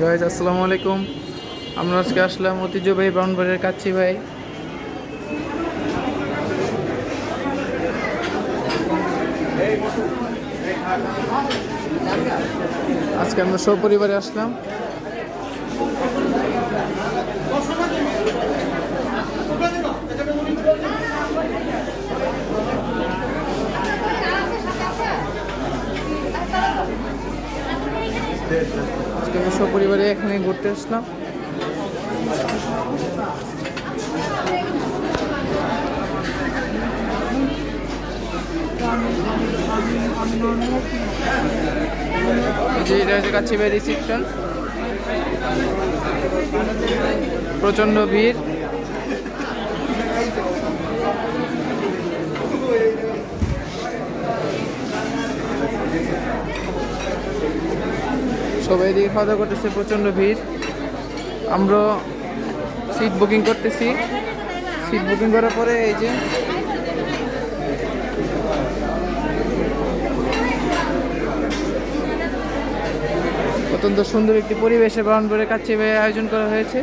Guys আসসালামু আলাইকুম। আমরা আজকে আসলাম ঐতিহ্যবাহী ব্রাউনবাড়ির কাচ্চি ভাই। আজকে আমরা সপরিবারে আসলাম। আজকে আমরা সপরিবারে এখানে ঘুরতে আসলাম। এটা হচ্ছে কাচ্চি ভাই রিসিপশন। প্রচণ্ড ভিড়। সবাই এদিকে খাওয়া দাওয়া করতেছে, প্রচণ্ড ভিড়। আমরা সিট বুকিং করতেছি। সিট বুকিং করার পরে এই যে অত্যন্ত সুন্দর একটি পরিবেশে ব্রাউনবাড়ির কাচ্চি ভাই আয়োজন করা হয়েছে।